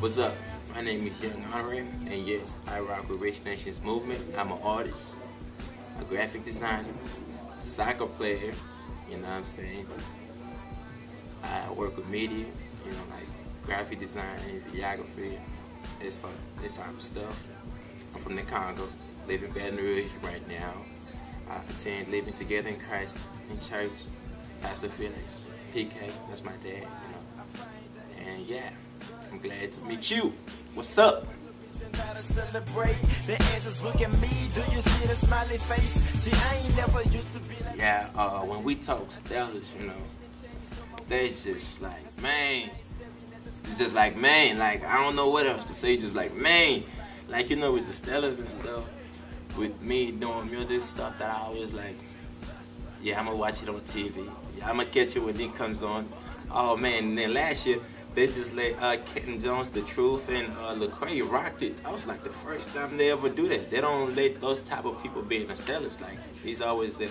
What's up? My name is Yung Honore, and yes, I rock with ReachNations movement. I'm an artist, a graphic designer, soccer player, you know what I'm saying? I work with media, you know, like graphic design, videography, that type of stuff. I'm from the Congo, live in Baton Rouge right now. I attend Living Together in Christ in church, Pastor Felix, PK, that's my dad, you know. And yeah, I'm glad to meet you. What's up? Yeah, when we talk Stellars, you know, they just like, man, it's just like, man, like, I don't know what else to say, just like, man, like, you know, with the Stellars and stuff, with me doing music stuff that I always like, yeah, I'm gonna watch it on TV, yeah, I'm gonna catch it when it comes on. Oh man, and then last year, they just let Kenton Jones, The Truth, and Lecrae rocked it. I was like, the first time they ever do that. They don't let those type of people be in the Stellars. Like, he's always the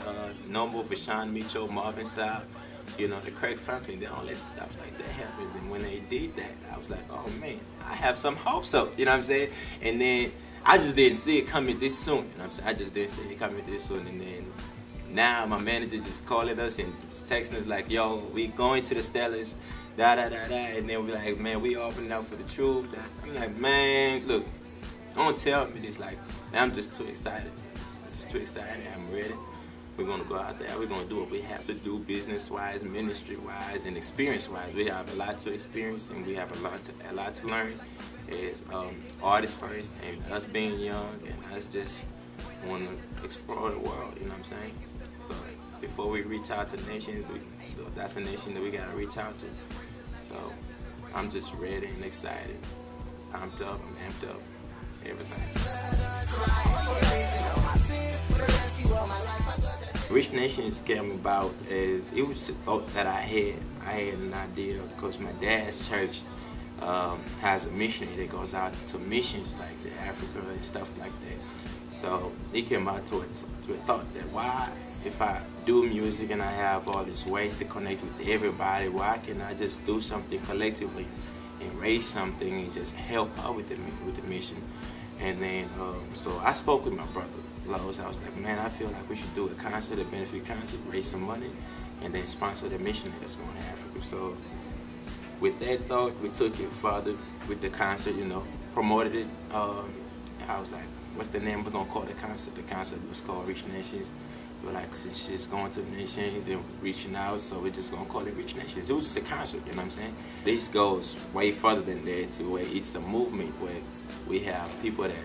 number for Sean Mitchell, Marvin Sapp, you know, the Craig Franklin. They don't let stuff like that happen. And when they did that, I was like, oh man, I have some hopes up. You know what I'm saying? And then I just didn't see it coming this soon. You know what I'm saying? I just didn't see it coming this soon. And then now my manager just calling us and just texting us like, yo, we going to the Stellars, da da da da, and then we're like, man, we opening up for The Truth. I'm like, man, look, don't tell me this, like, man, I'm just too excited. I'm just too excited. I'm ready. We're gonna go out there. We're gonna do what we have to do, business-wise, ministry-wise, and experience-wise. We have a lot to experience, and we have a lot to learn as artists first, and us being young, and us just want to explore the world. You know what I'm saying? So before we reach out to nations, that's a nation that we gotta reach out to. So I'm just ready and excited. I'm amped up, everything. ReachNations came about as it was a thought that I had. I had an idea because my dad's church has a missionary that goes out to missions like to Africa and stuff like that. So he came out to a thought that why, if I do music and I have all these ways to connect with everybody, why can't I just do something collectively and raise something and just help out with the mission? And then so I spoke with my brother Lowe's. I was like, man, I feel like we should do a concert, a benefit concert, raise some money, and then sponsor the missionary that's going to Africa. So with that thought, we took it further with the concert, you know, promoted it. I was like, what's the name we're going to call the concert? The concert was called ReachNations. We're like, since she's going to the nations and reaching out, so we're just going to call it ReachNations. It was just a concert, you know what I'm saying? This goes way further than that to where it's a movement where we have people that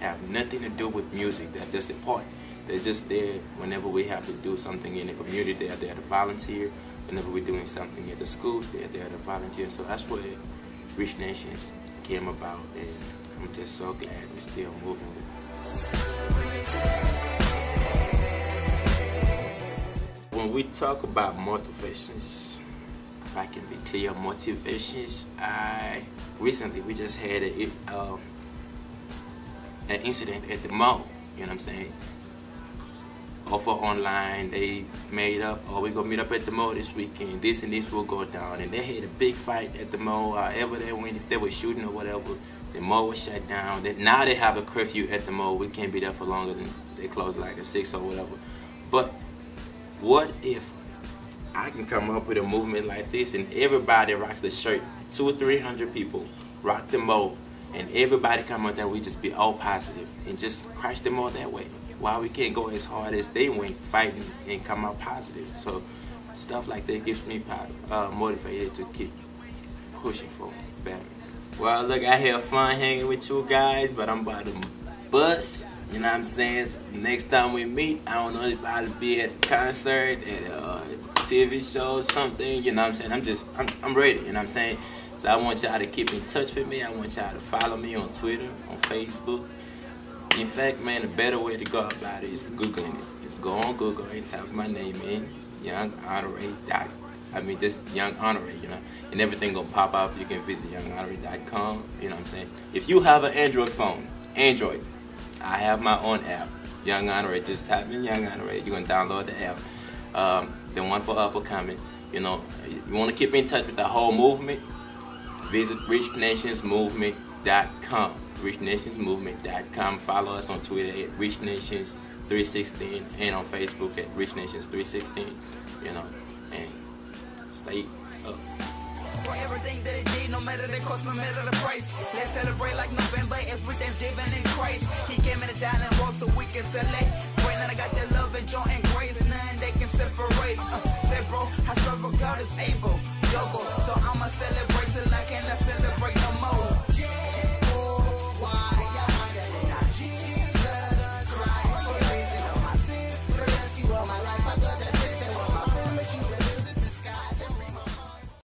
have nothing to do with music. That's just important. They're just there whenever we have to do something in the community. They're there to volunteer. Whenever we're doing something at the schools, they're there to volunteer. So that's where ReachNations came about, and I'm just so glad we're still moving with it. When we talk about motivations, if I can be clear, motivations, recently we just had an incident at the mall, you know what I'm saying? Offer online, they made up, oh, we're gonna meet up at the mall this weekend, this and this will go down, and they had a big fight at the mall. However they went, if they were shooting or whatever, the mall was shut down. Now they have a curfew at the mall. We can't be there for longer than, they close like at 6 or whatever. But what if I can come up with a movement like this and everybody rocks the shirt, 200 or 300 people rock the mall, and everybody come out there, we just be all positive and just crush them all that way. Why we can't go as hard as they went fighting and come out positive? So stuff like that gives me motivated to keep pushing for better. Well, look, I had fun hanging with you guys, but I'm about to bust. You know what I'm saying? So next time we meet, I don't know if I'll be at a concert, at a TV show, something. You know what I'm saying? I'm ready. You know what I'm saying? So I want y'all to keep in touch with me. I want y'all to follow me on Twitter, on Facebook. In fact, man, the better way to go about it is Googling it. Just go on Google and type my name in, Yung Honore. Just Yung Honore, you know, and everything gonna pop up. You can visit YoungHonore.com. You know what I'm saying? If you have an Android phone, I have my own app, Yung Honore. Just type in Yung Honore. You're gonna download the app. The one for up or coming. You know, you want to keep in touch with the whole movement. visit ReachNationsMovement.com. ReachNationsMovement.com. Follow us on Twitter at ReachNations316 and on Facebook at ReachNations316. You know, and stay up. For everything that it did, no matter the cost, no matter the price. Let's celebrate like November as with Thanksgiving in Christ. He came in the dining hall so we can select. Right now I got that love and joy and grace, nothing they can separate. Say bro, I serve a God is able.